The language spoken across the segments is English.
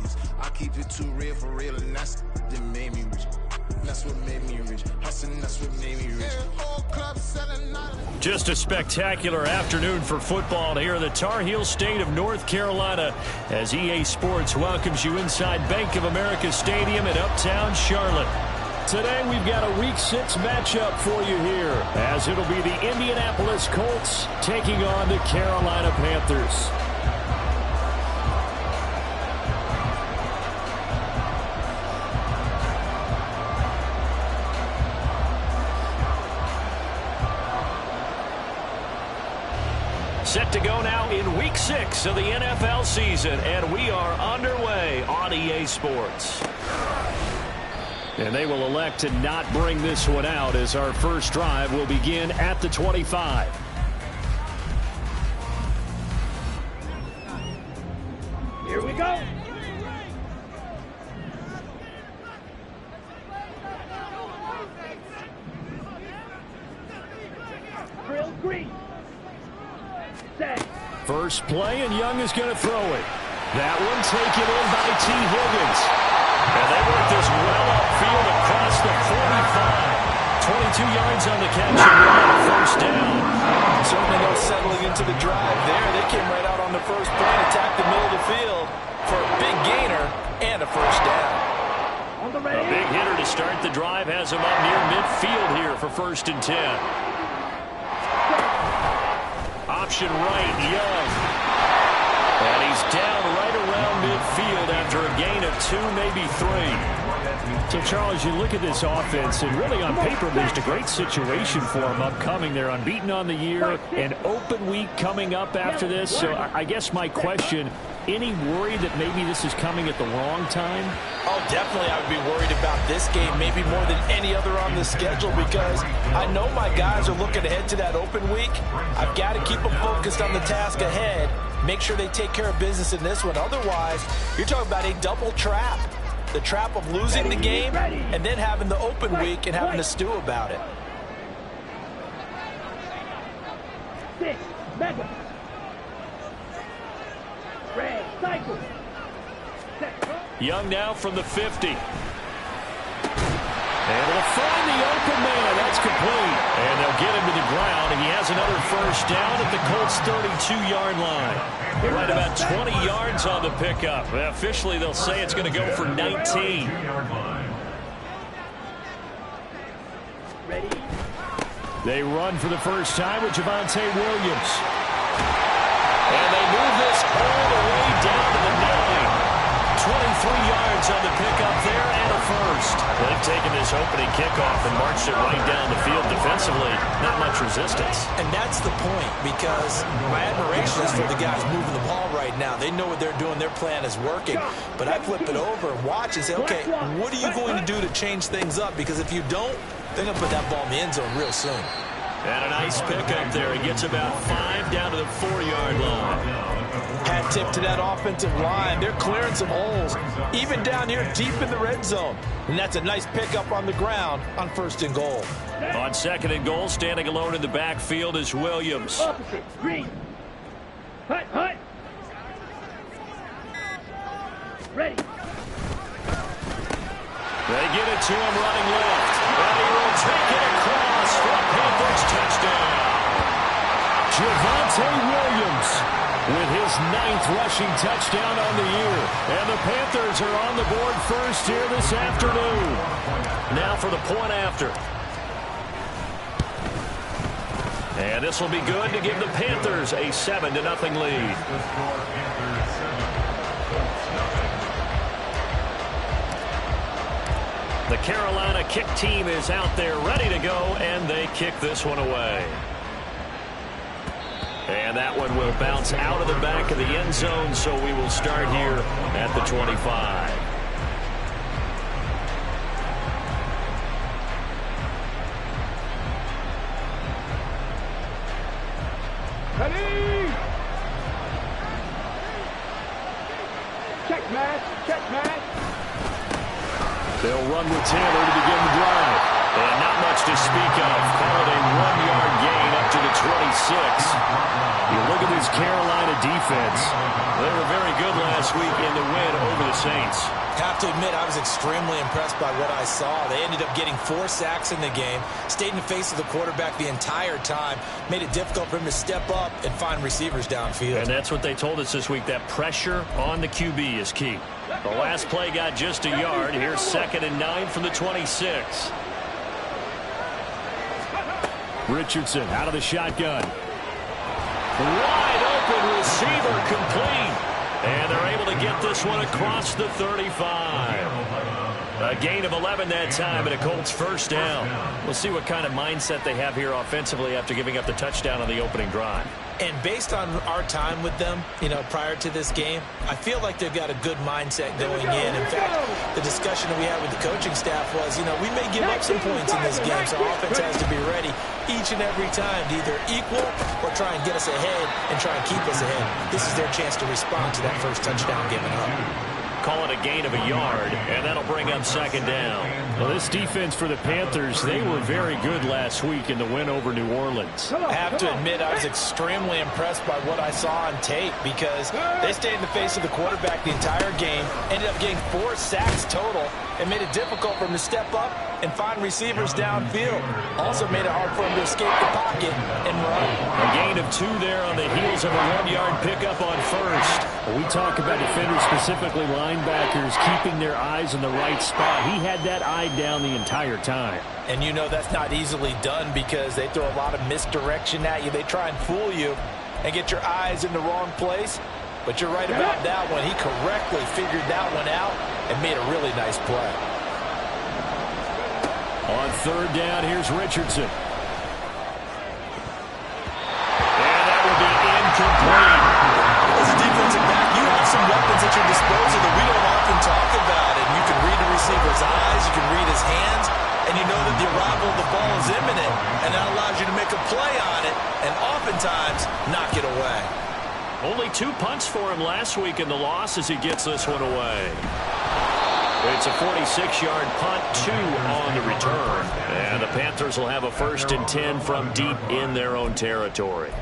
Vegas. I keep it too real for real, and that's that made me rich. That's what made me rich. Hustling, that's what made me rich. Just a spectacular afternoon for football here in the Tar Heel state of North Carolina as EA Sports welcomes you inside Bank of America Stadium in Uptown Charlotte. Today we've got a Week 6 matchup for you here as it'll be the Indianapolis Colts taking on the Carolina Panthers. Set to go now in Week 6 of the NFL season, and we are underway on EA Sports. And they will elect to not bring this one out as our first drive will begin at the 25. Here we go. Drill green. First play, and Young is going to throw it. That one taken in by T. Higgins. And they work this well upfield across the 45. 22 yards on the catch and first down. Certainly no settling into the drive there. They came right out on the first play, attacked the middle of the field for a big gainer and a first down. A big hitter to start the drive has him up near midfield here for 1st and 10. Option right, Young. And he's down right around midfield after a gain of 2, maybe 3. So, Charles, you look at this offense, and really on paper, there's a great situation for them upcoming. They're unbeaten on the year, an open week coming up after this. So I guess my question, any worry that maybe this is coming at the wrong time? Oh, definitely I would be worried about this game, maybe more than any other on the schedule, because I know my guys are looking ahead to that open week. I've got to keep them focused on the task ahead, make sure they take care of business in this one. Otherwise, you're talking about a double trap. The trap of losing the game and then having the open week and having to stew about it. 6, mega. Red, cycle. Young now from the 50. And they'll find the open man. That's complete. And they'll get him to the ground. And he has another first down at the Colts' 32-yard line. Right about 20 yards on the pickup. Officially, they'll say it's going to go for 19. Ready? They run for the first time with Javonte Williams. And they move this all the way down to the 9. 23 yards on the pickup there and a first. They've taken this opening kickoff and marched it right down the field defensively. Not much resistance. And that's the point, because my admiration is for the guys moving the ball right now. They know what they're doing. Their plan is working. But I flip it over and watch and say, okay, what are you going to do to change things up? Because if you don't, they're going to put that ball in the end zone real soon. And a nice pickup there. He gets about 5 down to the 4-yard line. Hat tip to that offensive line. They're clearing some holes, even down here deep in the red zone. And that's a nice pickup on the ground on 1st and goal. On 2nd and goal, standing alone in the backfield is Williams. Opposite, green. Hut, hut. Ready. They get it to him running left. And he will take it across for a Panthers touchdown. Javonte Williams with his 9th rushing touchdown on the year. And the Panthers are on the board first here this afternoon. Now for the point after. And this will be good to give the Panthers a 7-0 lead. The Carolina kick team is out there ready to go, and they kick this one away. And that one will bounce out of the back of the end zone, so we will start here at the 25. Ready! Check match, check match. They'll run with Taylor to begin the drive. And not much to speak of. Call it a 1-yard gain up to the 26. You look at this Carolina defense. They were very good last last week in the win over the Saints. Have to admit, I was extremely impressed by what I saw. They ended up getting 4 sacks in the game, stayed in the face of the quarterback the entire time, made it difficult for him to step up and find receivers downfield. And that's what they told us this week, that pressure on the QB is key. The last play got just a yard. Here's 2nd and 9 from the 26. Richardson out of the shotgun. Wide open receiver, complete. And they're able to get this one across the 35. A gain of 11 that time and a Colts first down. We'll see what kind of mindset they have here offensively after giving up the touchdown on the opening drive. And based on our time with them, prior to this game, I feel like they've got a good mindset going in. In fact, the discussion that we had with the coaching staff was, we may give up some points in this game, so our offense has to be ready each and every time to either equal or try and get us ahead and try and keep us ahead. This is their chance to respond to that first touchdown given up. Call it a gain of a yard, and that'll bring up 2nd down. Well, this defense for the Panthers, they were very good last week in the win over New Orleans. I have to admit, I was extremely impressed by what I saw on tape because they stayed in the face of the quarterback the entire game, ended up getting 4 sacks total, and made it difficult for him to step up and find receivers downfield. Also made it hard for him to escape the pocket and run. A gain of 2 there on the heels of a 1-yard pickup on first. We talk about defenders, specifically linebackers, keeping their eyes in the right spot. He had that eye down the entire time. And that's not easily done because they throw a lot of misdirection at you. They try and fool you and get your eyes in the wrong place. But you're right about that one. He correctly figured that one out and made a really nice play. On 3rd down, here's Richardson. And that will be incomplete. As a defensive back, you have some weapons at your disposal that we don't often talk about. And you can read the receiver's eyes, you can read his hands, and you know that the arrival of the ball is imminent. And that allows you to make a play on it and oftentimes knock it away. Only 2 punts for him last week in the loss as he gets this one away. It's a 46-yard punt, 2 on the return. And the Panthers will have a 1st and 10 from deep in their own territory.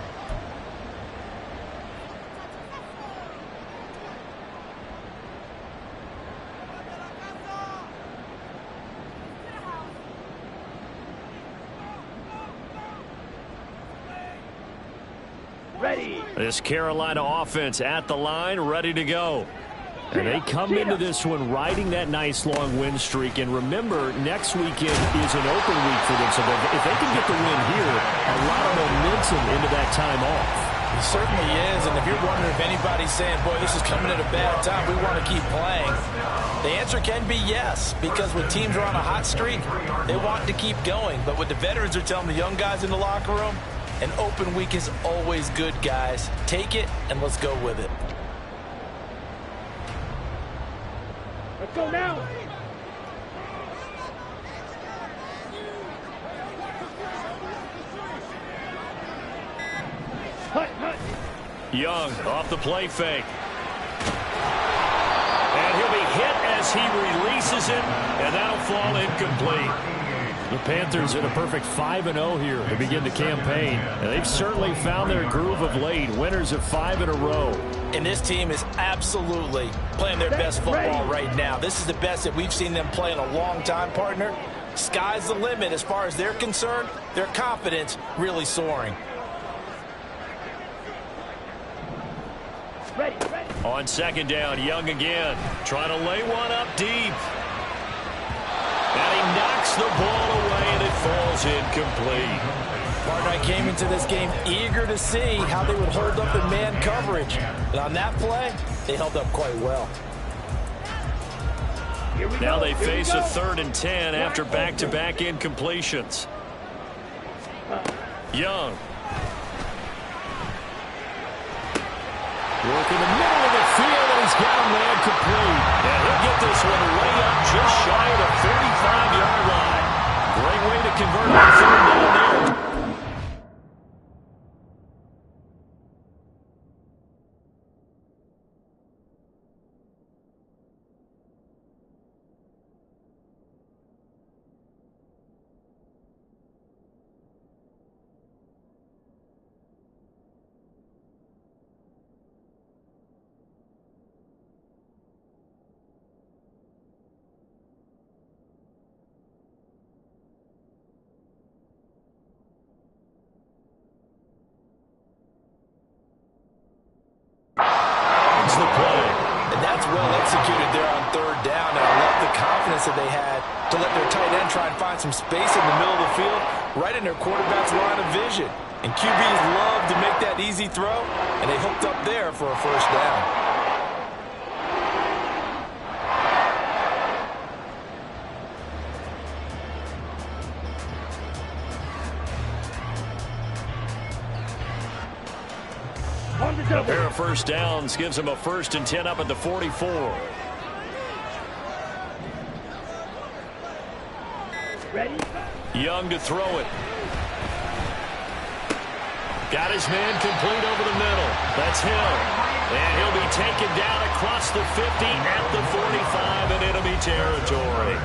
Ready. This Carolina offense at the line, ready to go. And they come into this one riding that nice long win streak. And remember, next weekend is an open week for them. So if they can get the win here, a lot of momentum into that time off. It certainly is. And if you're wondering if anybody's saying, boy, this is coming at a bad time, we want to keep playing, the answer can be yes. Because when teams are on a hot streak, they want to keep going. But what the veterans are telling the young guys in the locker room, an open week is always good, guys. Take it, and let's go with it. Let's go now. Young off the play fake. And he'll be hit as he releases it, and that'll fall incomplete. The Panthers in a perfect 5-0 here to begin the campaign. And they've certainly found their groove of late. Winners of 5 in a row. And this team is absolutely playing their best football right now. This is the best that we've seen them play in a long time, partner. Sky's the limit as far as they're concerned. Their confidence really soaring. Ready. On 2nd down, Young again. Trying to lay one up deep. And he knocks the ball away, and it falls incomplete. Partner, I came into this game eager to see how they would hold up in man coverage. And on that play, they held up quite well. Now they face a 3rd and 10 after back-to-back incompletions. Young. Working the middle of the field, and he's got him land complete. And he'll get this one way up just shy of the 35-yard line. Great way to convert on 3rd down there. That's well executed there on third down, and I love the confidence that they had to let their tight end try and find some space in the middle of the field, right in their quarterback's line of vision. And QBs love to make that easy throw, and they hooked up there for a first down. A pair of first downs gives him a 1st and 10 up at the 44. Ready? Young to throw it. Got his man complete over the middle. That's Hill. And he'll be taken down across the 50 at the 45 in enemy territory.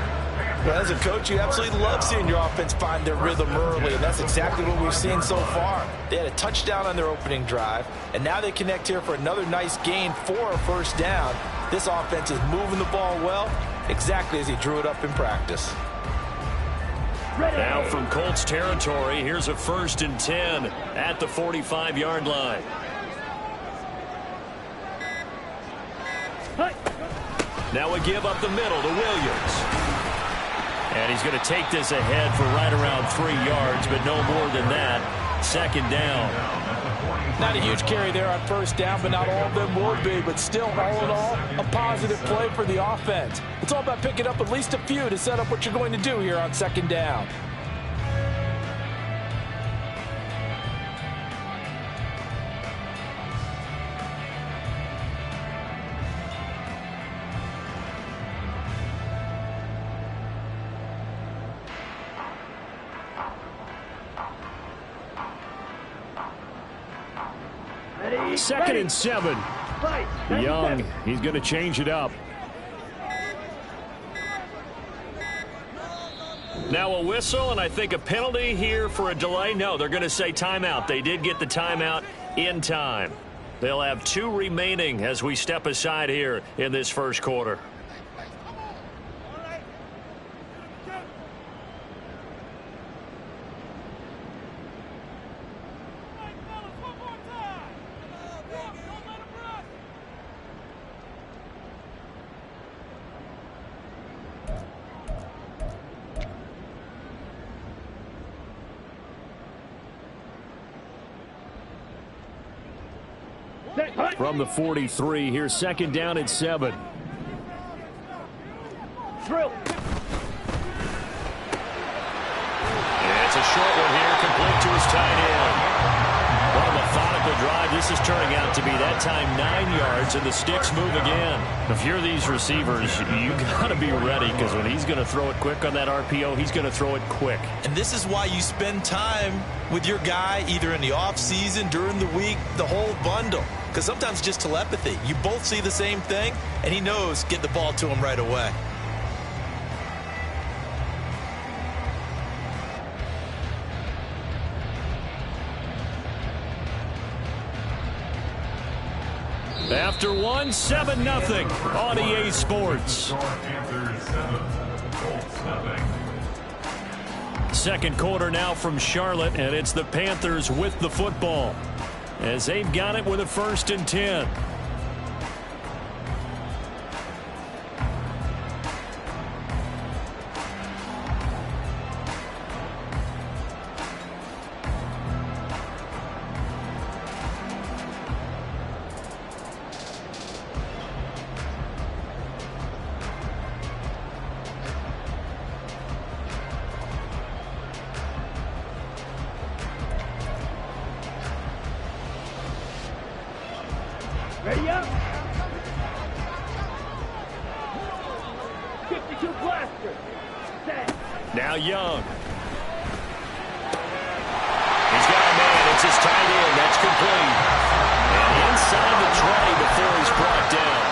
Well, as a coach, you absolutely love seeing your offense find their rhythm early, and that's exactly what we've seen so far. They had a touchdown on their opening drive, and now they connect here for another nice gain for a first down. This offense is moving the ball well, exactly as he drew it up in practice. Now from Colts territory, here's a 1st and 10 at the 45-yard line. Now a give up the middle to Williams. And he's going to take this ahead for right around 3 yards, but no more than that. 2nd down. Not a huge carry there on first down, but not all of them will be. But still, all in all, a positive play for the offense. It's all about picking up at least a few to set up what you're going to do here on 2nd down. Ready? 2nd and 7. Fight. Young, he's going to change it up. Now a whistle, and I think a penalty here for a delay. No, they're going to say timeout. They did get the timeout in time. They'll have 2 remaining as we step aside here in this first quarter. From the 43, here's 2nd down and 7. Drill. And it's a short one here, complete to his tight end. What a methodical drive. This is turning out to be that time 9 yards, and the sticks move again. If you're these receivers, you got to be ready, because when he's going to throw it quick on that RPO, he's going to throw it quick. And this is why you spend time with your guy either in the offseason, during the week, the whole bundle. Because sometimes just telepathy. You both see the same thing, and he knows get the ball to him right away. After 1, 7-0 on EA Sports. Second quarter now from Charlotte, and it's the Panthers with the football, as they've got it with a 1st and 10. Ready up. 52 blaster. Set. Now Young. He's got a man. It's his tight end. That's complete. And inside the 20 before he's brought down.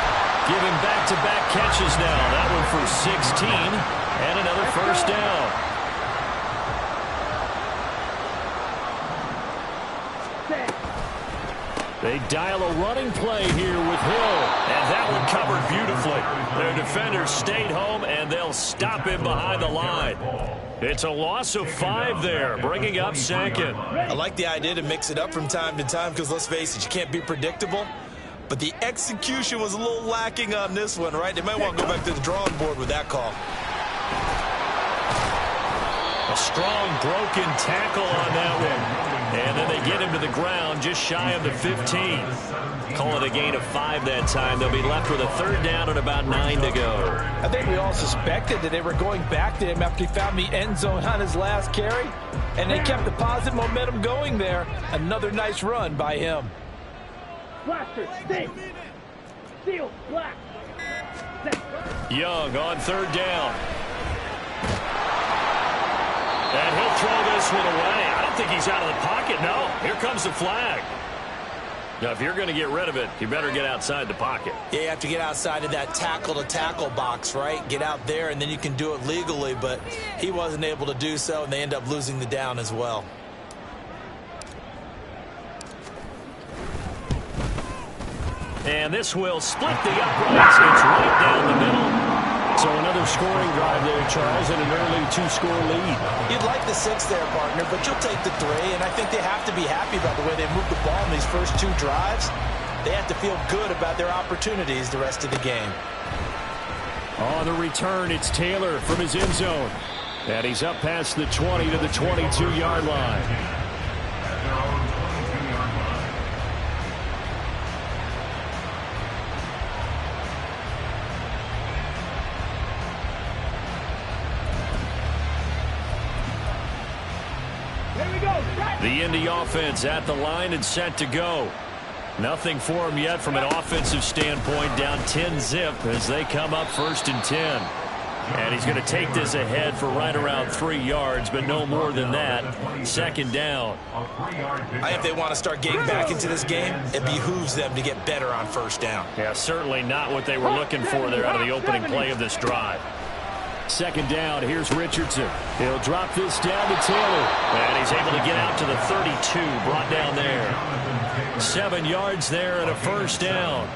Giving back-to-back catches now. That one for 16. And another first down. They dial a running play here with Hill, and that one covered beautifully. Their defenders stayed home, and they'll stop him behind the line. It's a loss of 5 there, bringing up 2nd. I like the idea to mix it up from time to time because, let's face it, you can't be predictable. but the execution was a little lacking on this one, right? They might want to go back to the drawing board with that call. A strong broken tackle on that one. And then they get him to the ground just shy of the 15. Call it a gain of 5 that time. They'll be left with a 3rd down and about 9 to go. I think we all suspected that they were going back to him after he found the end zone on his last carry. And they kept the positive momentum going there. Another nice run by him. Blaster, stay. Seal, black. Young on 3rd down. And he'll throw this one away. I don't think he's out of the pocket. No, here comes the flag. Now, if you're going to get rid of it, you better get outside the pocket. Yeah, you have to get outside of that tackle-to-tackle box, right? Get out there, and then you can do it legally. But he wasn't able to do so, and they end up losing the down as well. And this will split the uprights. It's right down the middle. So another scoring drive there, Charles, and an early 2-score lead. You'd like the 6 there, partner, but you'll take the 3, and I think they have to be happy about the way they moved the ball in these first 2 drives. They have to feel good about their opportunities the rest of the game. On the return, it's Taylor from his end zone. And he's up past the 20 to the 22-yard line. The Indy offense at the line and set to go. Nothing for him yet from an offensive standpoint. Down 10-zip as they come up 1st and 10. And he's going to take this ahead for right around 3 yards, but no more than that. 2nd down. I think if they want to start getting back into this game, it behooves them to get better on 1st down. Yeah, certainly not what they were looking for there out of the opening play of this drive. 2nd down, here's Richardson. He'll drop this down to Taylor. And he's able to get out to the 32, brought down there. 7 yards there and a 1st down.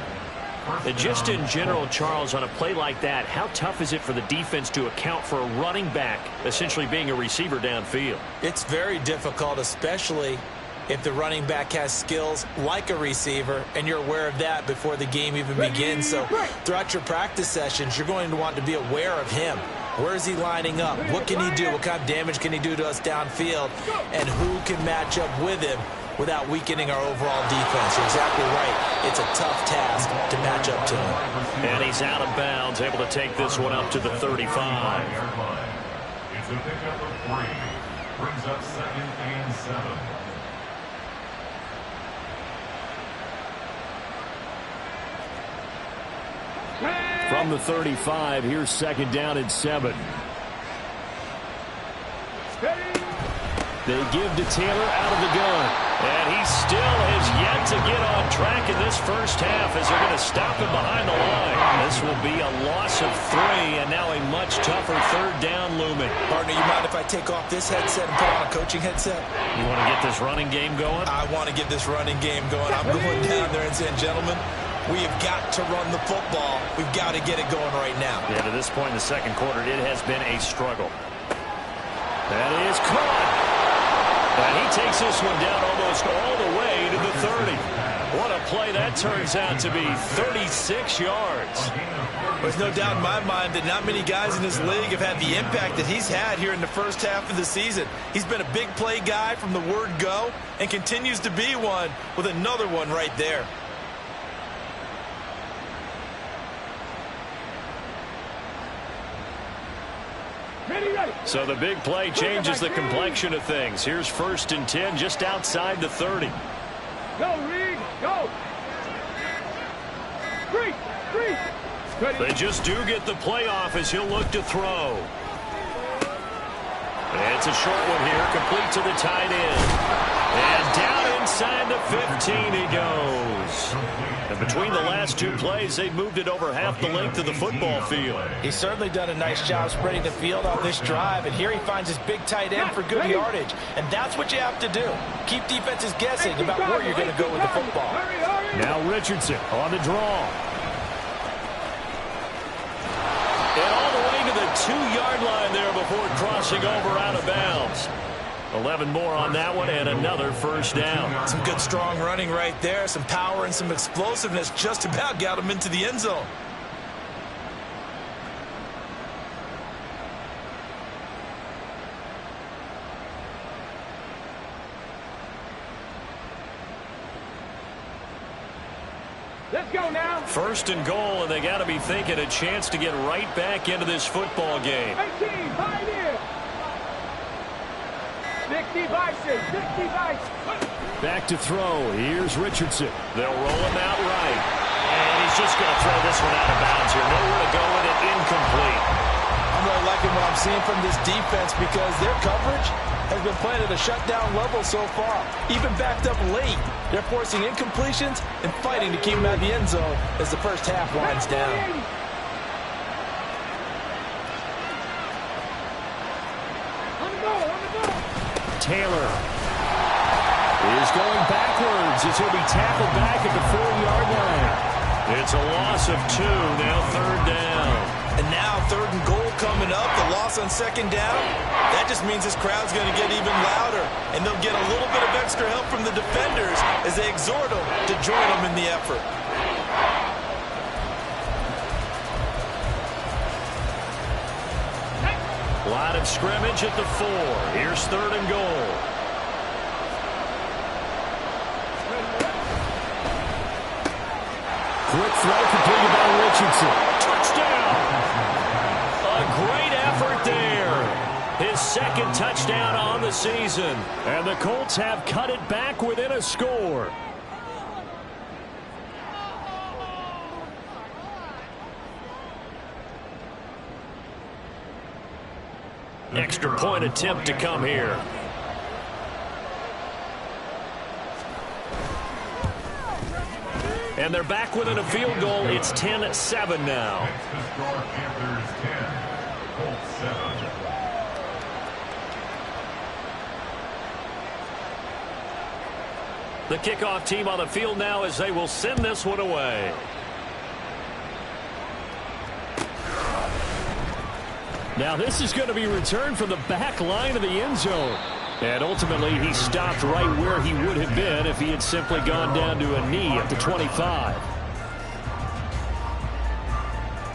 And just in general, Charles, on a play like that, how tough is it for the defense to account for a running back essentially being a receiver downfield? It's very difficult, especially if the running back has skills like a receiver, and you're aware of that before the game even begins. So throughout your practice sessions, you're going to want to be aware of him. Where is he lining up? What can he do? What kind of damage can he do to us downfield? And who can match up with him without weakening our overall defense? You're exactly right. It's a tough task to match up to him. And he's out of bounds, able to take this one up to the 35. It's a pickup of 3. Brings up 2nd and 7. From the 35, here's 2nd down and 7. They give to Taylor out of the gun. And he still has yet to get on track in this first half as they're going to stop him behind the line. This will be a loss of 3 and now a much tougher 3rd down looming. Partner, you mind if I take off this headset and put on a coaching headset? You want to get this running game going? I want to get this running game going. I'm going down there and saying, gentlemen, we have got to run the football. We've got to get it going right now. Yeah, to this point in the 2nd quarter, it has been a struggle. That is caught. And he takes this one down almost all the way to the 30. What a play that turns out to be, 36 yards. There's no doubt in my mind that not many guys in this league have had the impact that he's had here in the first half of the season. He's been a big play guy from the word go and continues to be one with another one right there. So the big play changes the complexion of things. Here's 1st and 10 just outside the 30. Go, Reed, go. Ready. They just do get the playoff as he'll look to throw. It's a short one here, complete to the tight end. And down inside the 15 he goes. And between the last 2 plays, they've moved it over half the length of the football field. He's certainly done a nice job spreading the field on this drive, and here he finds his big tight end for good yardage. And that's what you have to do. Keep defenses guessing about where you're going to go with the football. Now Richardson on the draw. And all the way to the 2-yard line there before crossing over out of bounds. 11 more on that one and another first down. Some good strong running right there. Some power and some explosiveness just about got him into the end zone. Let's go now. First and goal, and they got to be thinking a chance to get right back into this football game. 18, 5 here. 65, 65. Back to throw. Here's Richardson. They'll roll him out right. And he's just going to throw this one out of bounds here. Nowhere to go with it. Incomplete. I'm really liking what I'm seeing from this defense because their coverage has been playing at a shutdown level so far. Even backed up late, they're forcing incompletions and fighting to keep them out of the end zone as the first half winds down. On the go. Taylor is going backwards as he'll be tackled back at the 4-yard line. It's a loss of 2, now third down. And now 3rd and goal coming up, the loss on 2nd down. That just means this crowd's going to get even louder, and they'll get a little bit of extra help from the defenders as they exhort them to join them in the effort. Line of scrimmage at the 4. Here's 3rd and goal. Quick throw completed by Richardson. Touchdown! A great effort there. His 2nd touchdown on the season. And the Colts have cut it back within a score. Extra point attempt to come here. And they're back within a field goal. It's 10-7 now. Next to score, Panthers 10, Colts 7. The kickoff team on the field now as they will send this one away. Now this is going to be returned from the back line of the end zone. And ultimately he stopped right where he would have been if he had simply gone down to a knee at the 25.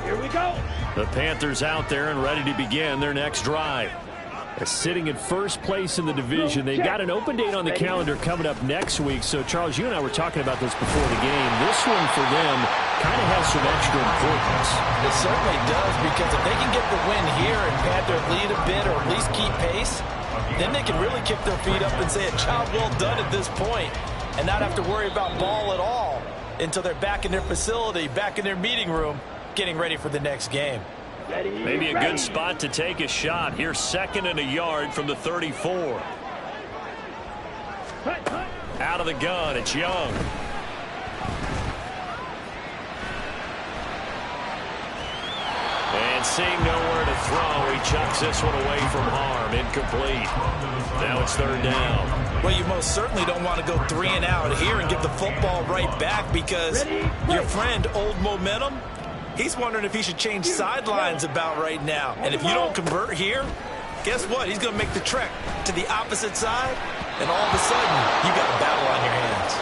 Here we go. The Panthers out there and ready to begin their next drive. Sitting in first place in the division. They've got an open date on the calendar coming up next week. So, Charles, you and I were talking about this before the game. This one for them kind of has some extra importance. It certainly does, because if they can get the win here and Panther lead a bit or at least keep pace, then they can really kick their feet up and say a job well done at this point and not have to worry about ball at all until they're back in their facility, back in their meeting room, getting ready for the next game. Maybe a good spot to take a shot. Here's 2nd and a yard from the 34. Out of the gun, it's Young. And seeing nowhere to throw, he chucks this one away from harm. Incomplete. Now it's 3rd down. Well, you most certainly don't want to go 3 and out here and give the football right back, because your friend, Old Momentum, he's wondering if he should change sidelines about right now. And if you don't convert here, guess what? He's going to make the trek to the opposite side, and all of a sudden, you got a battle on your hands.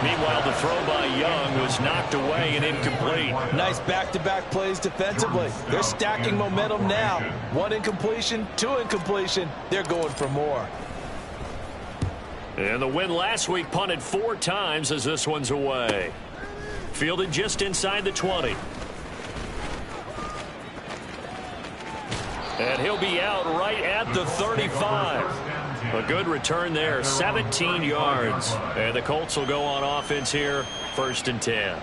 Meanwhile, the throw by Young was knocked away and incomplete. Nice back-to-back plays defensively. They're stacking momentum now. 1 incompletion, 2 incompletion. They're going for more. And the win last week punted 4 times as this one's away. Fielded just inside the 20. And he'll be out right at the 35. A good return there, 17 yards. And the Colts will go on offense here, 1st and 10.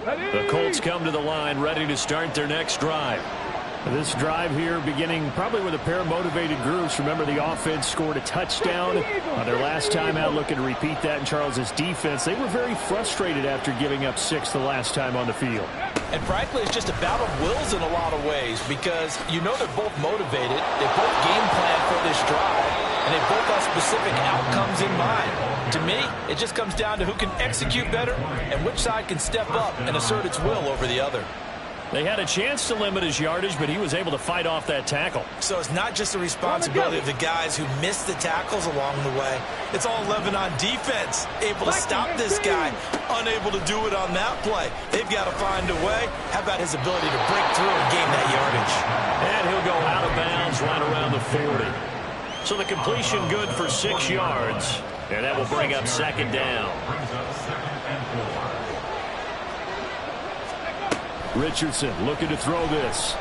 The Colts come to the line, ready to start their next drive. This drive here beginning probably with a pair of motivated groups. Remember, the offense scored a touchdown on their last time out, looking to repeat that in Charles's defense. They were very frustrated after giving up 6 the last time on the field. And frankly, it's just a battle of wills in a lot of ways, because you know they're both motivated. They both game plan for this drive. and they both have specific outcomes in mind. To me, it just comes down to who can execute better and which side can step up and assert its will over the other. They had a chance to limit his yardage, but he was able to fight off that tackle. So it's not just the responsibility of the guys who missed the tackles along the way. It's all 11 on defense, able to stop this guy, unable to do it on that play. They've got to find a way. How about his ability to break through and gain that yardage? And he'll go out of bounds right around the 40. So the completion good for 6 yards, and that will bring up second down. Richardson looking to throw this.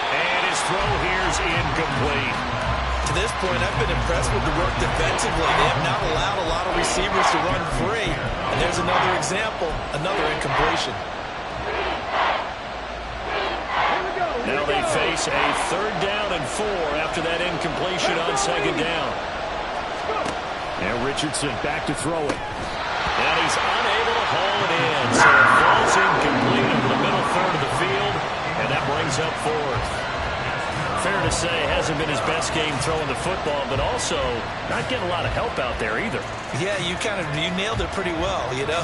And his throw here's incomplete. To this point, I've been impressed with the work defensively. They have not allowed a lot of receivers to run free. And there's another example, another incompletion. Now they face a 3rd down and 4 after that incompletion on second down. And Richardson back to throw it. And he's unable to haul it in. So it falls incomplete over the middle third of the field. And that brings up 4th. Fair to say, hasn't been his best game throwing the football, but also not getting a lot of help out there either. Yeah, you nailed it pretty well, you know.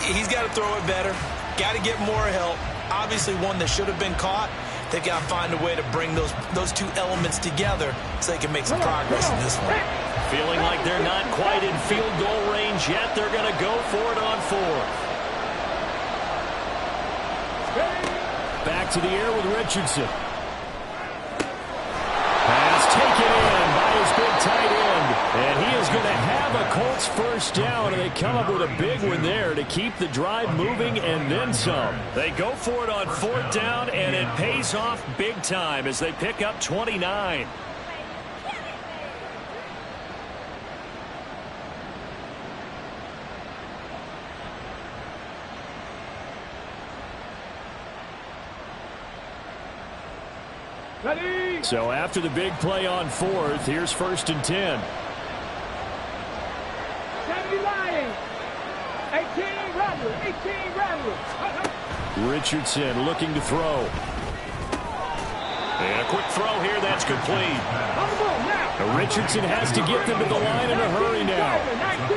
He's got to throw it better. Got to get more help. Obviously one that should have been caught. They've got to find a way to bring those two elements together so they can make some progress in this one. Feeling like they're not quite in field goal range yet. They're going to go for it on 4th. Back to the air with Richardson. Pass taken in by his big tight end. And he is going to have a Colts first down. And they come up with a big one there to keep the drive moving and then some. They go for it on 4th down, and it pays off big time as they pick up 29. Ready? So after the big play on 4th, here's 1st and 10. 70 Lions. 18 Rebels. 18 Rebels. Richardson looking to throw. And a quick throw here, that's complete. On the ball now. Richardson has to get them to the line in a hurry now. 19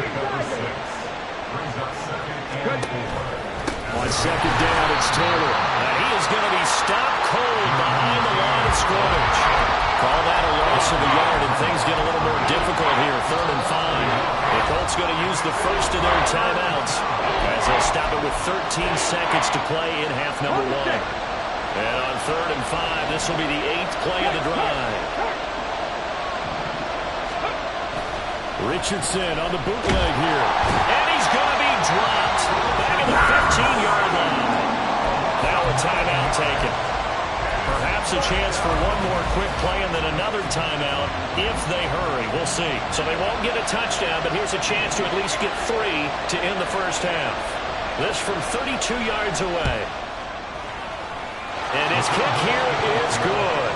On second down, it's Taylor. And he is going to be stopped cold behind the line of scrimmage. Call that a loss of a yard, and things get a little more difficult here. 3rd and 5. The Colts going to use the first of their timeouts as they'll stop it with 13 seconds to play in half number 1. And on 3rd and 5, this will be the 8th play of the drive. Richardson on the bootleg here. And he's going to be dropped back at the 15-yard line. Now a timeout taken. Perhaps a chance for one more quick play and then another timeout if they hurry. We'll see. So they won't get a touchdown, but here's a chance to at least get 3 to end the first half. This from 32 yards away. And his kick here is good.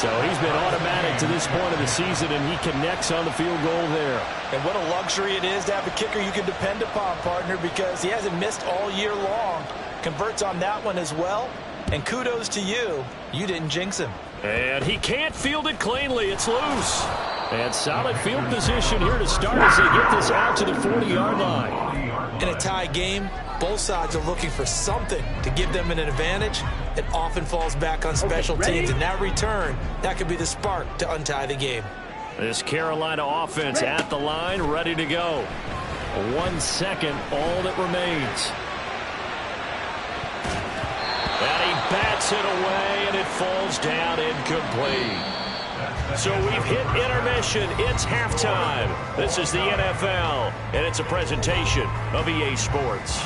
So he's been automatic to this point of the season, and he connects on the field goal there. And what a luxury it is to have a kicker you can depend upon, partner, because he hasn't missed all year long. Converts on that one as well. And kudos to you. You didn't jinx him. And he can't field it cleanly. It's loose. And solid field position here to start as they get this out to the 40-yard line. In a tie game, both sides are looking for something to give them an advantage. It often falls back on special teams. And that return, that could be the spark to untie the game. This Carolina offense at the line, ready to go. 1 second, all that remains. And he bats it away, and it falls down incomplete. So we've hit intermission. It's halftime. This is the NFL, and it's a presentation of EA Sports.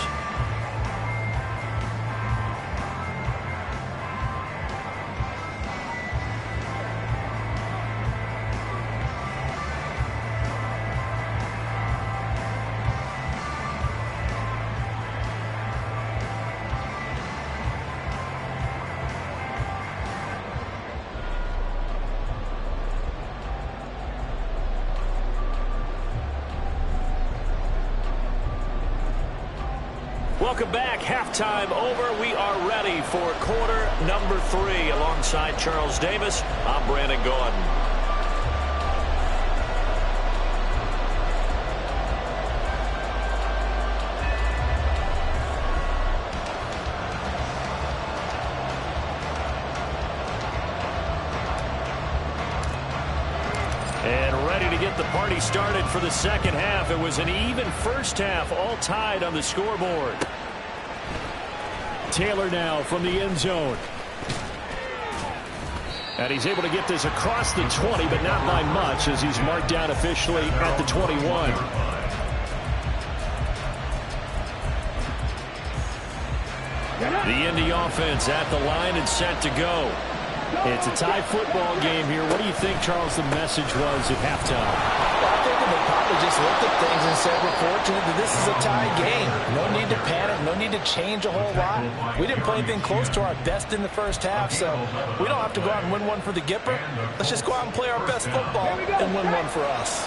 Welcome back. Halftime over. We are ready for quarter number 3. Alongside Charles Davis, I'm Brandon Gordon. And ready to get the party started for the second half. It was an even first half, all tied on the scoreboard. Taylor now from the end zone. And he's able to get this across the 20, but not by much as he's marked down officially at the 21. The Indy offense at the line and set to go. It's a tie football game here. What do you think, Charles, the message was at halftime? Well, I think they probably just looked at things and said we're fortunate that this is a tie game. No need to panic. No need to change a whole lot. We didn't play anything close to our best in the first half, so we don't have to go out and win one for the Gipper. Let's just go out and play our best football and win one for us.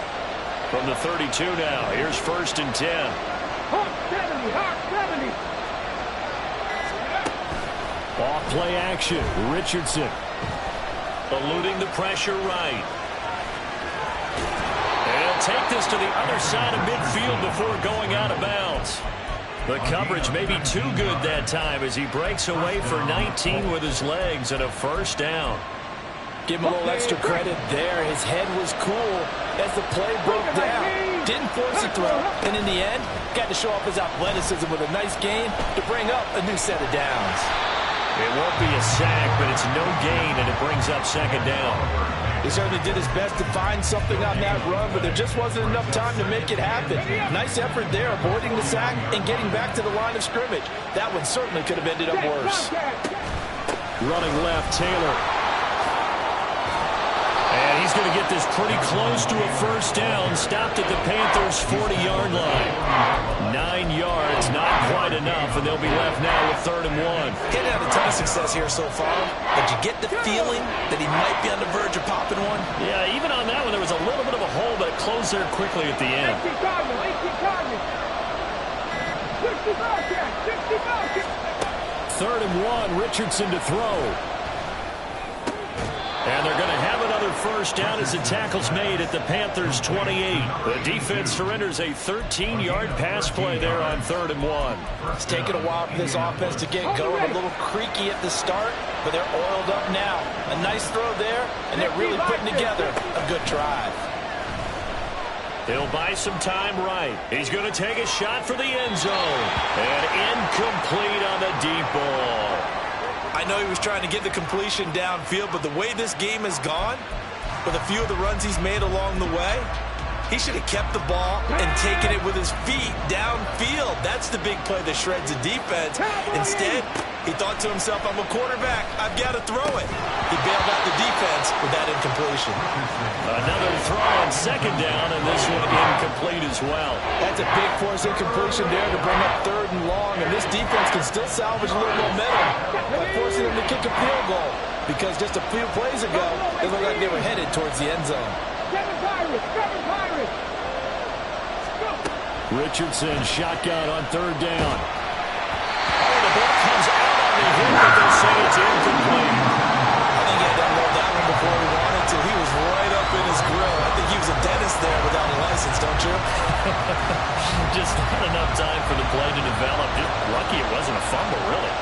From the 32 now, here's 1st and 10. Hawk 70, Hawk 70. Off play action. Richardson eluding the pressure right. And he'll take this to the other side of midfield before going out of bounds. The coverage may be too good that time as he breaks away for 19 with his legs and a first down. Give him a little extra credit there. His head was cool as the play broke down. Didn't force a throw. And in the end, got to show off his athleticism with a nice gain to bring up a new set of downs. It won't be a sack, but it's no gain, and it brings up 2nd down. He certainly did his best to find something on that run, but there just wasn't enough time to make it happen. Nice effort there, avoiding the sack and getting back to the line of scrimmage. That one certainly could have ended up worse. Running left, Taylor. And he's going to get this pretty close to a first down. Stopped at the Panthers' 40-yard line. 9 yards, not quite enough, and they'll be left now with 3rd and 1. He's had a ton of success here so far, but you get the feeling that he might be on the verge of popping one? Yeah, even on that one, there was a little bit of a hole, but it closed there quickly at the end. 3rd and 1, Richardson to throw. And they're going to have another first down as the tackle's made at the Panthers' 28. The defense surrenders a 13-yard pass play there on 3rd and 1. It's taken a while for this offense to get going. A little creaky at the start, but they're oiled up now. A nice throw there, and they're really putting together a good drive. He'll buy some time right. He's going to take a shot for the end zone. And incomplete on the deep ball. I know he was trying to get the completion downfield, but the way this game has gone, with a few of the runs he's made along the way, he should have kept the ball and taken it with his feet downfield. That's the big play that shreds the defense. Instead, he thought to himself, I'm a quarterback. I've got to throw it. He bailed out the defense with that incompletion. Another throw on 2nd down, and this one incomplete as well. That's a big force incompletion there to bring up 3rd and long, and this defense can still salvage a little momentum by forcing them to kick a field goal, because just a few plays ago, it looked like they were headed towards the end zone. Richardson shotgun on 3rd down. Oh, the ball comes out on the hit, but they say it's incomplete. I think he had to unload that one before he wanted to. He was right up in his grill. I think he was a dentist there without a license, don't you? Just not enough time for the play to develop. Just lucky it wasn't a fumble, really.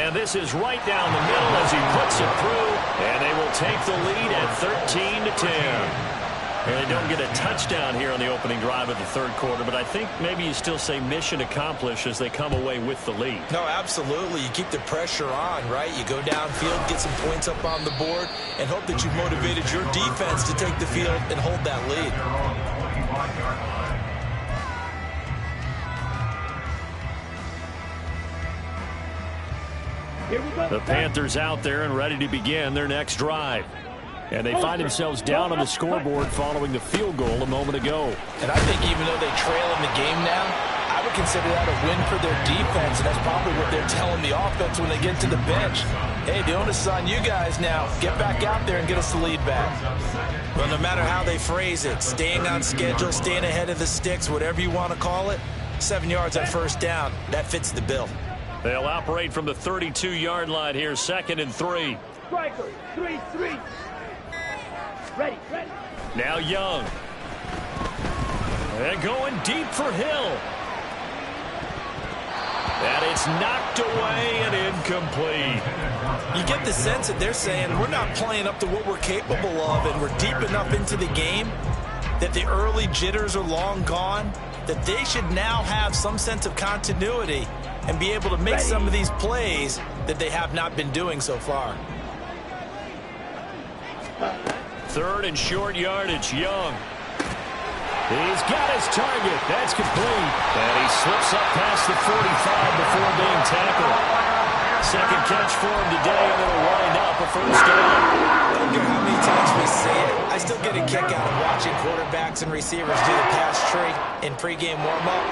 And this is right down the middle as he puts it through, and they will take the lead at 13-10. And they don't get a touchdown here on the opening drive of the 3rd quarter, but I think maybe you still say mission accomplished as they come away with the lead. No, absolutely. You keep the pressure on, right? You go downfield, get some points up on the board, and hope that you've motivated your defense to take the field and hold that lead. The Panthers out there and ready to begin their next drive. And they find themselves down on the scoreboard following the field goal a moment ago. And I think even though they trail in the game now, I would would consider that a win for their defense, and that's probably what they're telling the offense when they get to the bench. Hey, the onus is on you guys now. Get back out there and get us the lead back. Well, no matter how they phrase it, staying on schedule, staying ahead of the sticks, whatever you want to call it, 7 yards on first down, that fits the bill. They'll operate from the 32-yard line here, 2nd and 3. Striker, 3-3. Ready. Now Young. And going deep for Hill. And it's knocked away and incomplete. You get the sense that they're saying we're not playing up to what we're capable of, and we're deep enough into the game that the early jitters are long gone, that they should now have some sense of continuity and be able to make some of these plays that they have not been doing so far. 3rd and short yardage, Young. He's got his target. That's complete. And he slips up past the 45 before being tackled. Second catch for him today, and it'll wind up a first down. I don't care how many times we say it, I still get a kick out of watching quarterbacks and receivers do the pass tree in pregame warm-up.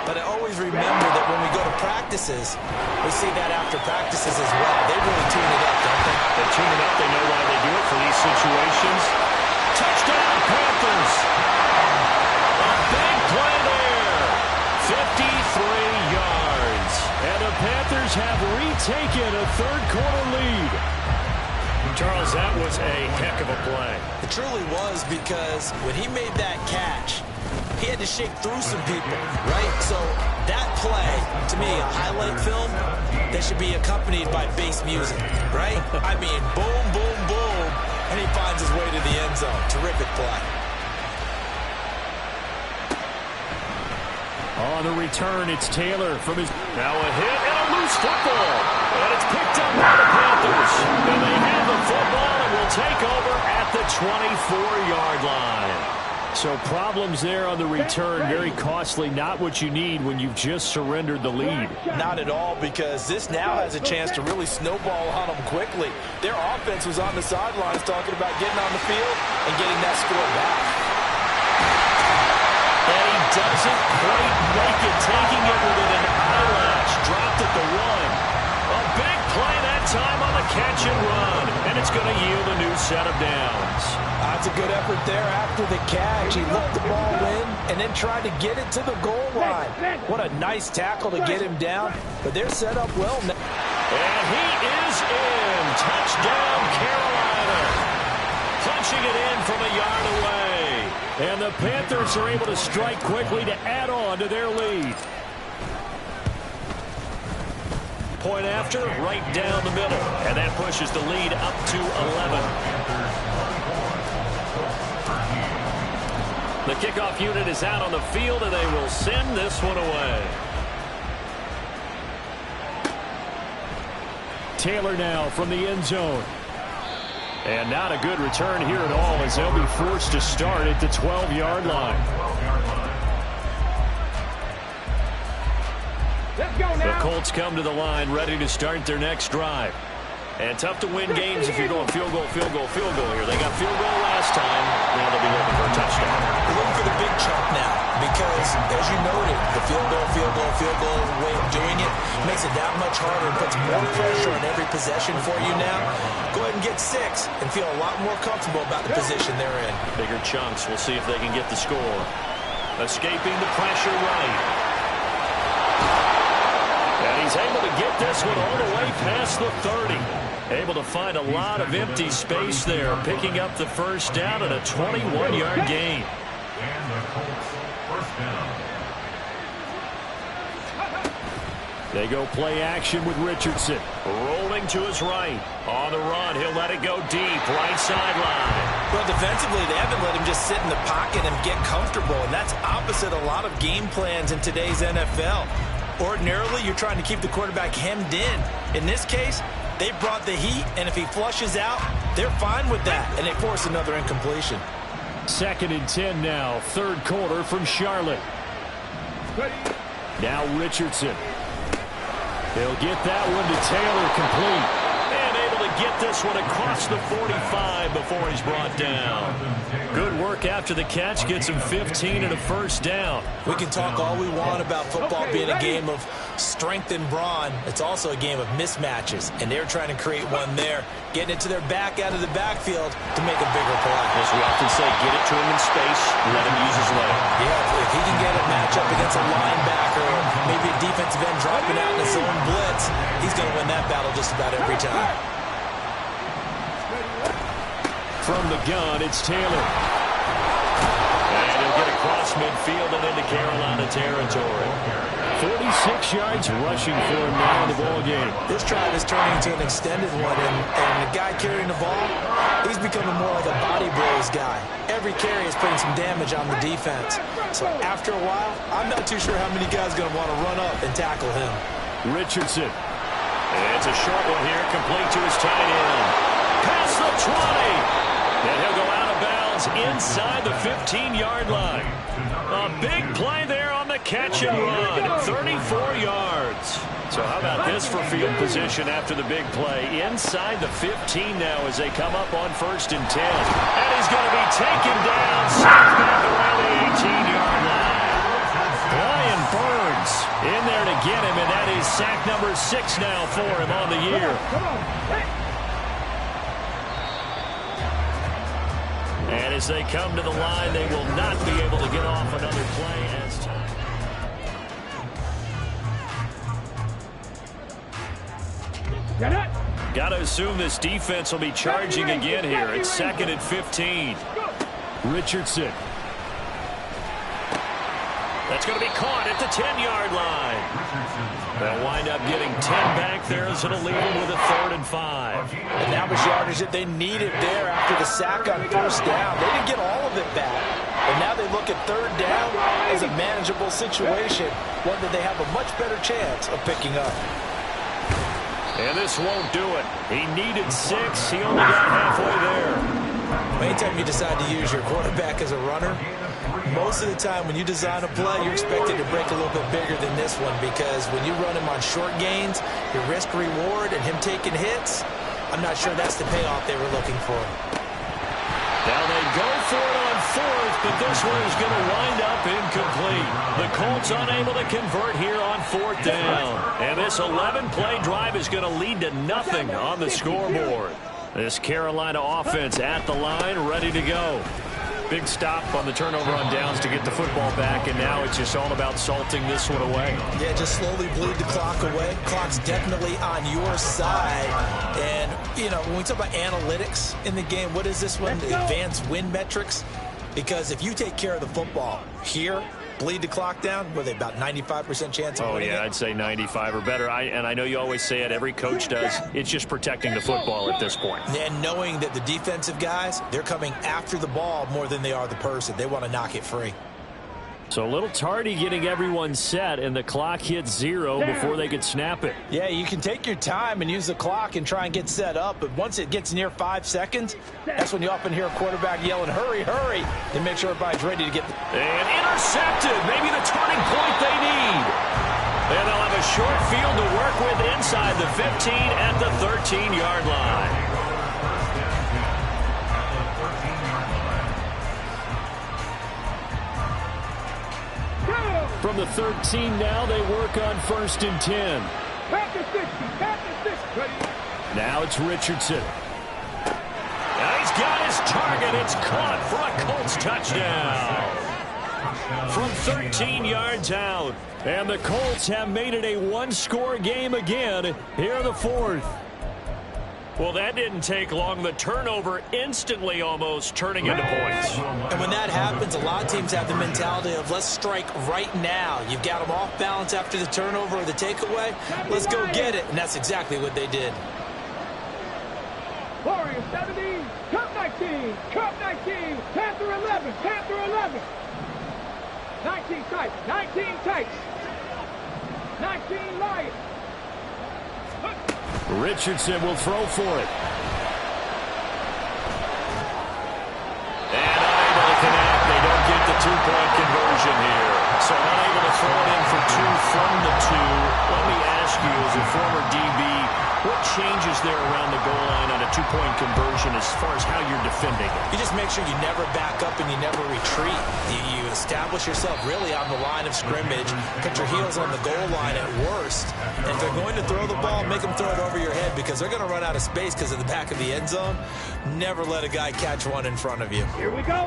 But I always remember that when we go to practices, we see that after practices as well. They really tune it up, don't they? They tune it up. They know why they do it for these situations. Touchdown, Panthers. A big play there. 53 yards. And the Panthers have retaken a third-quarter lead. Charles, that was a heck of a play. It truly was, because when he made that catch, he had to shake through some people, right? So that play, to me, a highlight film that should be accompanied by bass music, right? I mean, boom, boom, boom, and he finds his way to the end zone. Terrific play. On the return, it's Taylor from his... Now a hit and a loose football. And it's picked up by the Panthers. And they have the football and will take over at the 24-yard line. So problems there on the return, very costly, not what you need when you've just surrendered the lead. Not at all, because this now has a chance to really snowball on them quickly. Their offense was on the sidelines talking about getting on the field and getting that score back. And he doesn't quite make it, taking it within an eyelash, dropped at the 1. A big play that time on the catch and run, and it's going to yield a new set of downs. That's a good effort there after the catch. He looked the ball in and then tried to get it to the goal line. What a nice tackle to get him down, but they're set up well now. And he is in. Touchdown, Carolina. Punching it in from a yard away. And the Panthers are able to strike quickly to add on to their lead. Point after, right down the middle. And that pushes the lead up to 11. The kickoff unit is out on the field, and they will send this one away. Taylor now from the end zone. And not a good return here at all, as they'll be forced to start at the 12-yard line. Let's go now. The Colts come to the line, ready to start their next drive. And tough to win games if you're going field goal, field goal, field goal here. They got field goal last time. Now they'll be looking for a touchdown. They're looking for the big chunk now, because, as you noted, the field goal way of doing it makes it that much harder and puts more pressure on every possession for you now. Go ahead and get 6 and feel a lot more comfortable about the position they're in. Bigger chunks. We'll see if they can get the score. Escaping the pressure right. And he's able to get this one all the way past the 30. Able to find a lot of empty space there, picking up the first down and a 21-yard gain. And the Colts first down. They go play action with Richardson. Rolling to his right. On the run, he'll let it go deep, right sideline. Well, defensively, they haven't let him just sit in the pocket and get comfortable, and that's opposite a lot of game plans in today's NFL. Ordinarily, you're trying to keep the quarterback hemmed in. In this case, they brought the heat, and if he flushes out, they're fine with that, and they force another incompletion. 2nd and 10 now, third quarter from Charlotte. Now Richardson. He'll get that one to Taylor, complete. And able to get this one across the 45 before he's brought down. Good work after the catch. Gets him 15 and a first down. We can talk all we want about football being a game of strength and brawn. It's also a game of mismatches, and they're trying to create one there, getting it to their back out of the backfield to make a bigger play. As we often say, get it to him in space, let him use his leg. Yeah, if he can get a matchup against a linebacker or maybe a defensive end dropping out in a zone blitz, he's going to win that battle just about every time. From the gun, it's Taylor. And he'll get across midfield and into Carolina territory. 46 yards rushing for him now in the ball game. This drive is turning into an extended one, and the guy carrying the ball, he's becoming more like a body blows guy. Every carry is putting some damage on the defense. So after a while, I'm not too sure how many guys are going to want to run up and tackle him. Richardson. And it's a short one here, complete to his tight end. Past the 20. And he'll go out of bounds inside the 15-yard line. A big play there on the catch and run. 34 yards. So how about this for field position after the big play? Inside the 15 now as they come up on 1st and 10. And he's going to be taken down. Sacked back around the 18-yard line. Brian Burns in there to get him, and that is sack number 6 now for him on the year. And as they come to the line, they will not be able to get off another play as time. Got to assume this defense will be charging again here. It's 2nd and 15. Richardson. That's going to be caught at the 10-yard line. They'll wind up getting 10 back there as it'll leave them with a 3rd and 5. And that was yardage that they needed there after the sack on 1st down. They didn't get all of it back. And now they look at 3rd down as a manageable situation, one that they have a much better chance of picking up. And this won't do it. He needed 6. He only got halfway there. Anytime you decide to use your quarterback as a runner, most of the time when you design a play, you're expected to break a little bit bigger than this one, because when you run him on short gains, your risk-reward and him taking hits, I'm not sure that's the payoff they were looking for. Now they go for it on 4th, but this one is going to wind up incomplete. The Colts unable to convert here on 4th down. And this 11-play drive is going to lead to nothing on the scoreboard. This Carolina offense at the line, ready to go. Big stop on the turnover on downs to get the football back, and now it's just all about salting this one away. Yeah, just slowly bleed the clock away. Clock's definitely on your side. And, you know, when we talk about analytics in the game, what is this one? The advanced win metrics? Because if you take care of the football here, bleed the clock down, were they about 95% chance of winning it? I'd say 95 or better. And I know you always say it, every coach does. It's just protecting the football at this point. And knowing that the defensive guys, they're coming after the ball more than they are the person. They want to knock it free. So a little tardy getting everyone set, and the clock hits 0 before they could snap it. Yeah, you can take your time and use the clock and try and get set up, but once it gets near 5 seconds, that's when you often hear a quarterback yelling, hurry, hurry, to make sure everybody's ready to get. And intercepted, maybe the turning point they need. And they'll have a short field to work with inside the 15 at the 13-yard line. From the 13 now, they work on 1st and 10. Panthers 60, Panthers 60. Ready. Now it's Richardson. Now he's got his target. It's caught for a Colts touchdown. From 13 yards out. And the Colts have made it a one-score game again here in the 4th. Well, that didn't take long. The turnover instantly almost turning into points. And when that happens, a lot of teams have the mentality of let's strike right now. You've got them off balance after the turnover or the takeaway. Let's go get it. And that's exactly what they did. Warriors 17, Cup 19, Cup 19, Panther 11, Panther 11. 19 tights, 19 tights, 19 Lions. Richardson will throw for it. And unable to connect. They don't get the two-point conversion here. So unable to throw it in for 2 from the 2. Let me ask you, as a former DB, what What changes there around the goal line on a two-point conversion as far as how you're defending it? You just make sure you never back up and you never retreat. You establish yourself really on the line of scrimmage, put your heels on the goal line at worst, and if they're going to throw the ball, make them throw it over your head because they're going to run out of space because of the back of the end zone. Never let a guy catch one in front of you. Here we go.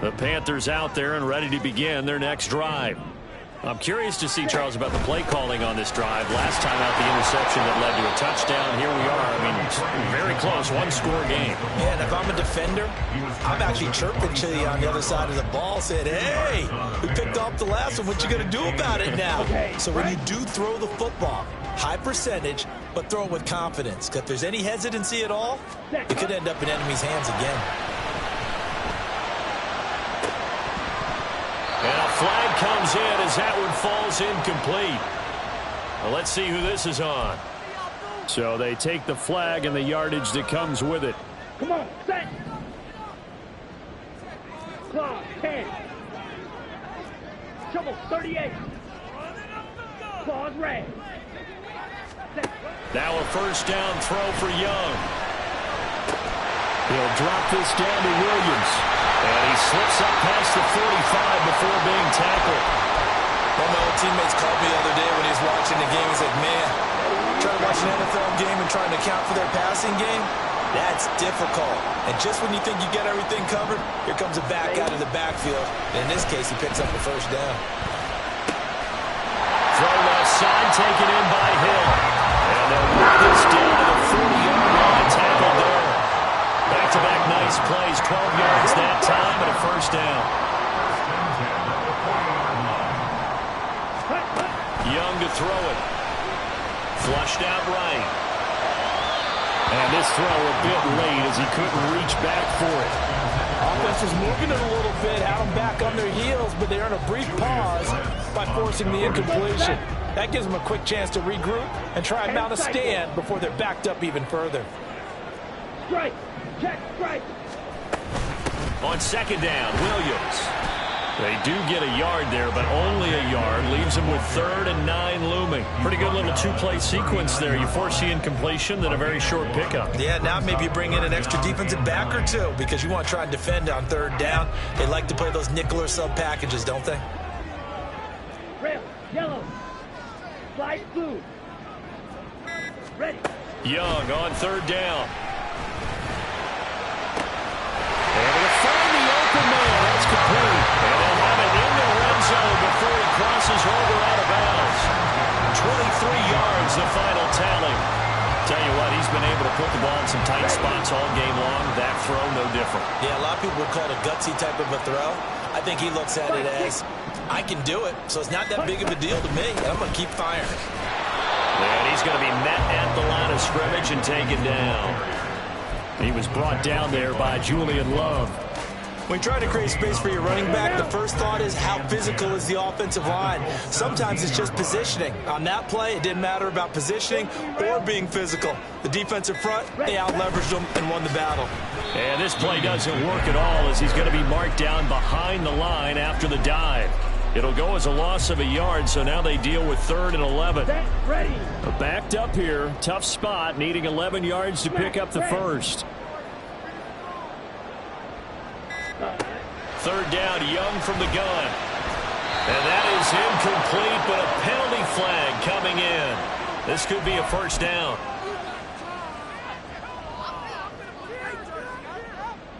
The Panthers out there and ready to begin their next drive. I'm curious to see, Charles, about the play calling on this drive. Last time out, the interception that led to a touchdown. Here we are. I mean, it's very close, one-score game. Yeah, and if I'm a defender, I'm actually chirping to you on the other side of the ball, saying, hey, we picked off the last one. What you going to do about it now? So when you do throw the football, high percentage, but throw it with confidence. Because if there's any hesitancy at all, it could end up in enemy's hands again. And a flag comes in as that one falls incomplete. Well, let's see who this is on. So they take the flag and the yardage that comes with it. Come on, set. Claw, 10. Trouble, 38. Claws, red. Set. Now a first down throw for Young. He'll drop this down to Williams. And he slips up past the 45 before being tackled. One of my old teammates called me the other day when he was watching the game. He's like, man, trying to watch an NFL game and trying to account for their passing game, that's difficult. And just when you think you get everything covered, here comes a back out of the backfield. And in this case, he picks up the first down. Throw left side, taken in by Hill. And they'll move this down to the 40-yard line, tackled there. Back-to-back nice plays, 12 yards that time and a first down. Young to throw it. Flushed out right. And this throw a bit late as he couldn't reach back for it. Offense was moving it a little bit, had them back on their heels, but they earn a brief pause by forcing the incompletion. That gives them a quick chance to regroup and try and mount a stand before they're backed up even further. Strike. Check, strike. On second down, Williams. They do get a yard there, but only a yard. Leaves them with 3rd and 9 looming. Pretty good little two-play sequence there. You force the incompletion, then a very short pickup. Yeah, now maybe you bring in an extra defensive back or two because you want to try and defend on 3rd down. They like to play those nickel or sub packages, don't they? Red, yellow. Slide blue. Ready. Young on 3rd down. And they'll find the open man. That's complete. And they'll have it in the red zone before he crosses over out of bounds. 23 yards, the final tally. Tell you what, he's been able to put the ball in some tight spots all game long. That throw, no different. Yeah, a lot of people would call it a gutsy type of a throw. I think he looks at it as, I can do it, so it's not that big of a deal to me, and I'm going to keep firing. And he's going to be met at the line of scrimmage and taken down. He was brought down there by Julian Love. When you're trying to create space for your running back, the first thought is how physical is the offensive line. Sometimes it's just positioning. On that play, it didn't matter about positioning or being physical. The defensive front, they out-leveraged them and won the battle. And this play doesn't work at all as he's going to be marked down behind the line after the dive. It'll go as a loss of a yard, so now they deal with 3rd and 11. Ready. Backed up here, tough spot, needing 11 yards to pick up the first. 3rd down, Young from the gun. And that is incomplete, but a penalty flag coming in. This could be a first down.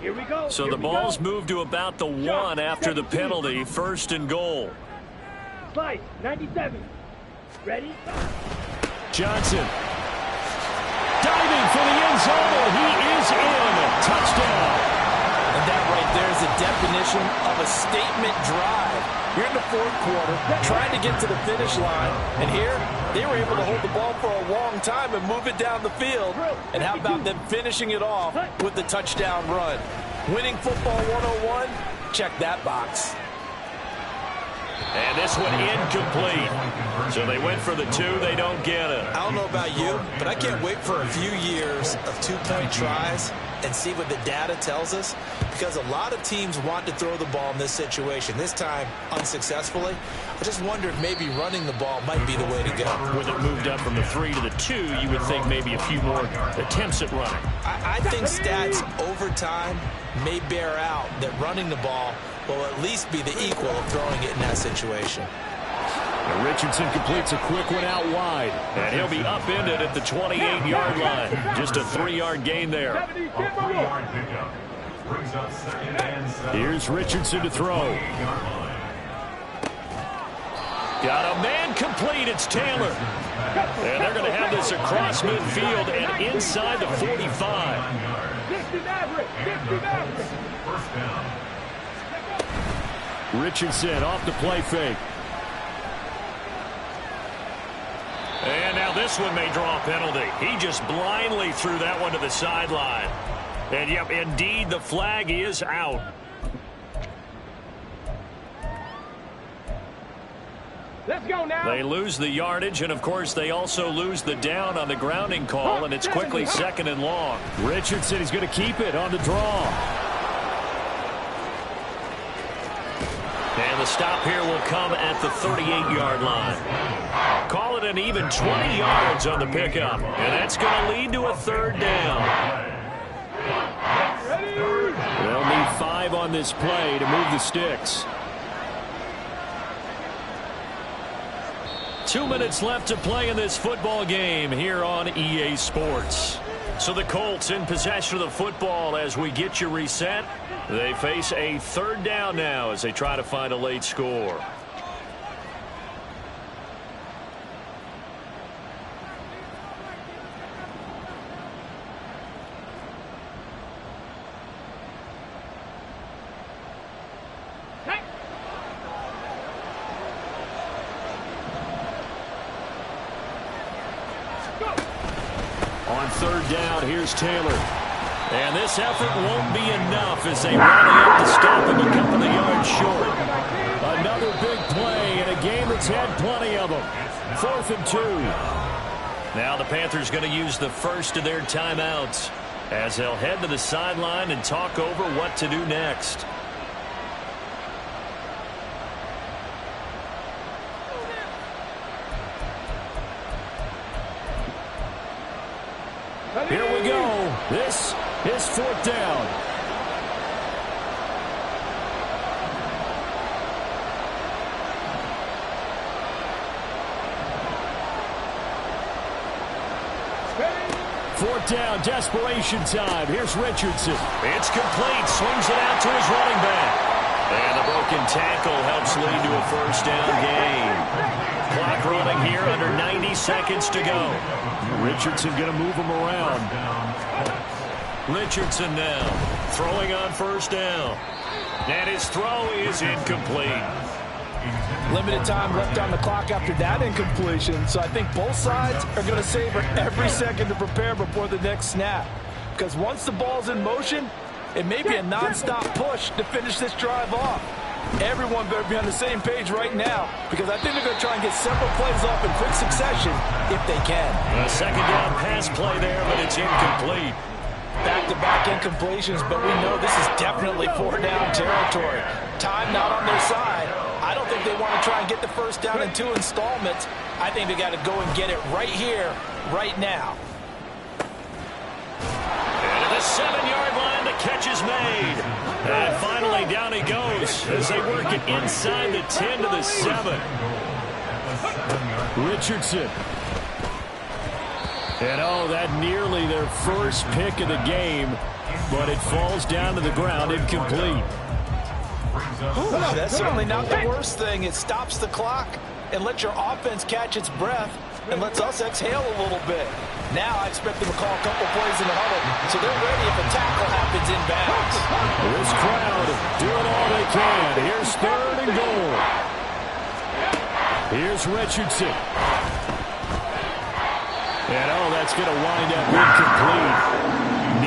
Here we go. So the ball's moved to about the 1 after the penalty. 1st and goal. Slide, 97. Ready? Johnson. Diving for the end zone. He is in. Touchdown. And that right there is the definition of a statement drive. You're in the 4th quarter, trying to get to the finish line. And here, they were able to hold the ball for a long time and move it down the field. And how about them finishing it off with the touchdown run? Winning football 101, check that box. And this one incomplete. So they went for the 2. They don't get it. I don't know about you, but I can't wait for a few years of two-point tries and see what the data tells us, because a lot of teams want to throw the ball in this situation. This time, unsuccessfully. I just wonder if maybe running the ball might be the way to go. With it moved up from the 3 to the 2, you would think maybe a few more attempts at running. I think stats over time may bear out that running the ball will at least be the equal of throwing it in that situation. And Richardson completes a quick one out wide, and he'll be upended at the 28-yard line. Just a 3-yard gain there. Here's Richardson to throw. Got a man complete. It's Taylor. And they're going to have this across midfield and inside the 45. Richardson off the play fake. And now this one may draw a penalty. He just blindly threw that one to the sideline. And, yep, indeed, the flag is out. Let's go now. They lose the yardage, and, of course, they also lose the down on the grounding call, and it's quickly 2nd and long. Richardson is going to keep it on the draw. And the stop here will come at the 38-yard line. Call it an even 20 yards on the pickup, and that's going to lead to a 3rd down. They'll need 5 on this play to move the sticks. 2 minutes left to play in this football game here on EA Sports. So the Colts in possession of the football as we get you reset. They face a 3rd down now as they try to find a late score. On 3rd down, here's Taylor. And this effort won't be enough as they rally up to stop him a couple of yards short. Another big play in a game that's had plenty of them. 4th and 2. Now the Panthers going to use the first of their timeouts as they'll head to the sideline and talk over what to do next. Here we go. This is 4th down. Fourth down, desperation time. Here's Richardson. It's complete. Swings it out to his running back. And the broken tackle helps lead to a 1st down gain. Clock running here, under 90 seconds to go. Richardson going to move him around. Richardson now throwing on 1st down. And his throw is incomplete. Limited time left on the clock after that incompletion, so I think both sides are going to savor every second to prepare before the next snap. Because once the ball's in motion, it may be a non-stop push to finish this drive off. Everyone better be on the same page right now, because I think they're going to try and get several plays off in quick succession if they can. A 2nd down pass play there, but it's incomplete. Back-to-back incompletions, but we know this is definitely 4th-down territory. Time not on their side. I don't think they want to try and get the 1st down in 2 installments. I think they got to go and get it right here, right now. And at the 7-yard line, the catch is made. And finally, down he goes as they work it inside the 10 to the 7. Richardson. And, oh, that nearly their first pick of the game, but it falls down to the ground incomplete. Ooh, that's certainly not the worst thing. It stops the clock and lets your offense catch its breath and lets us exhale a little bit. Now I expect them to call a couple plays in the huddle, so they're ready if a tackle happens inbounds. This crowd doing all they can. Here's 3rd and goal. Here's Richardson. And, oh, that's going to wind up incomplete.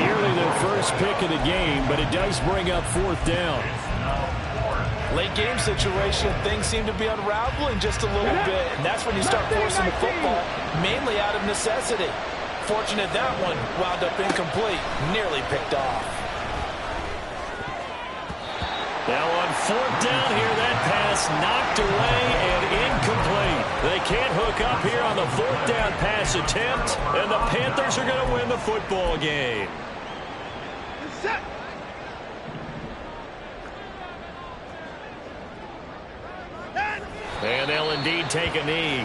Nearly their first pick of the game, but it does bring up 4th down. Late game situation, things seem to be unraveling just a little bit, and that's when you start forcing the football, mainly out of necessity. Fortunate that one wound up incomplete, nearly picked off. Now on 4th down here, that pass knocked away and incomplete. They can't hook up here on the 4th down pass attempt, and the Panthers are going to win the football game. Set. And they'll indeed take a knee.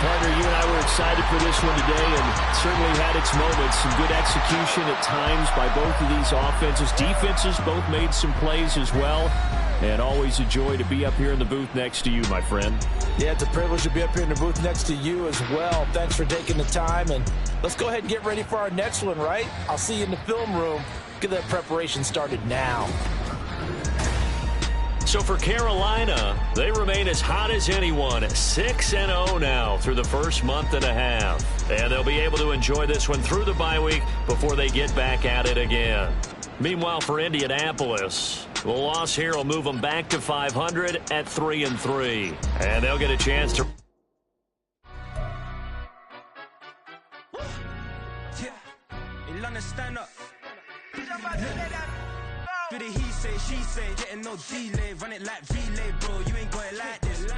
Partner, you and I were excited for this one today, and certainly had its moments. Some good execution at times by both of these offenses. Defenses both made some plays as well. And always a joy to be up here in the booth next to you, my friend. Yeah, it's a privilege to be up here in the booth next to you as well. Thanks for taking the time, and let's go ahead and get ready for our next one, right? I'll see you in the film room. Get that preparation started now. So for Carolina, they remain as hot as anyone, 6-0 now through the first month and a half. And they'll be able to enjoy this one through the bye week before they get back at it again. Meanwhile, for Indianapolis, the loss here will move them back to 500 at 3-3. And they'll get a chance to... Stand up. Do the he say, she say, getting no delay, run it like relay, bro, you ain't got it like this.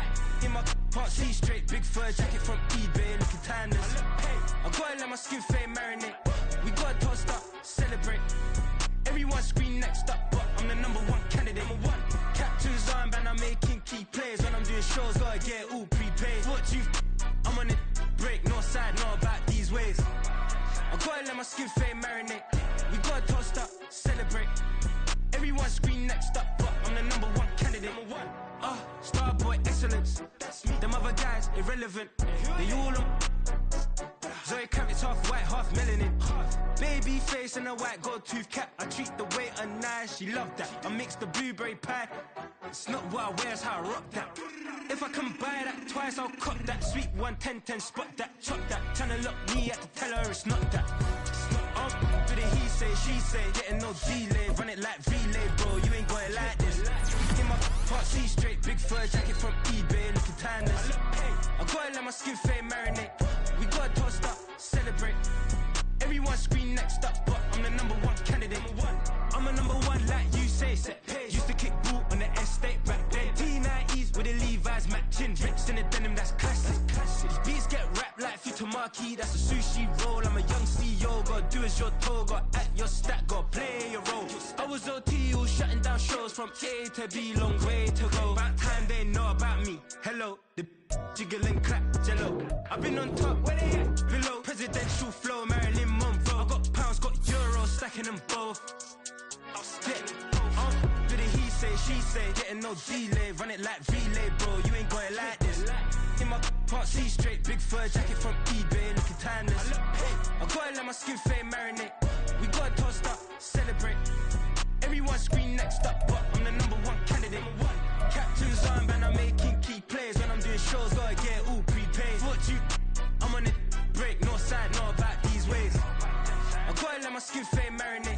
In my part, see straight, big fur jacket from eBay, looking timeless. I gotta let my skin fade marinate. We gotta toast up, celebrate. Everyone scream next up, but I'm the #1 candidate. Captain's armband, I'm making key plays. When I'm doing shows, gotta get it all prepaid. What you, I'm on it, break, no side, no about these ways. I gotta let my skin fade marinate. We gotta toast up, celebrate. Everyone scream next up, but I'm the #1 candidate. Starboy excellence. Them other guys irrelevant. They all on. Zoe Kravitz half white, half melanin. Baby face and a white gold tooth cap. I treat the waiter nice, she love that. I mix the blueberry pie. It's not what I wear, it's how I rock that. If I can buy that twice, I'll cop that. Sweet 110, spot that, chop that. Tryna lock me at the tell her it's not that. Do the he say, she say, getting no delay, run it like relay, bro, you ain't got it like this. In my part, see straight, big fur jacket from eBay, looking timeless. I gotta let my skin fade marinate. We gotta toast up, celebrate. Everyone scream next up, but I'm the #1 candidate. I'm a #1 like you say, set page. Used to kick boot on the estate back then. T90s with the Levi's matching, rips in the denim, that's classic. These beats get wrapped like Futamaki, that's a sushi roll. I'm a young CEO, gotta do as you're told, gotta act your stat, gotta play your role. I was OT, all shutting down shows from A to B, long way to go. About time they know about me. Hello, the jiggle and clap, jello. I've been on top, where they at? Below, presidential flow, Marilyn Monroe. I got pounds, got euros, stacking them both. I'll stick. Do the he say, she say, getting no delay, run it like relay, bro, you ain't got it like this. In my part, see straight, big fur jacket from eBay, looking timeless. I gotta let my skin fade marinate. We gotta toast up, celebrate. Everyone scream next up, but I'm the #1 candidate. Captain's armband, I'm making key plays. When I'm doing shows, gotta get it all prepaid. What you, I'm on it, break, no side, no about these ways. I gotta let my skin fade marinate.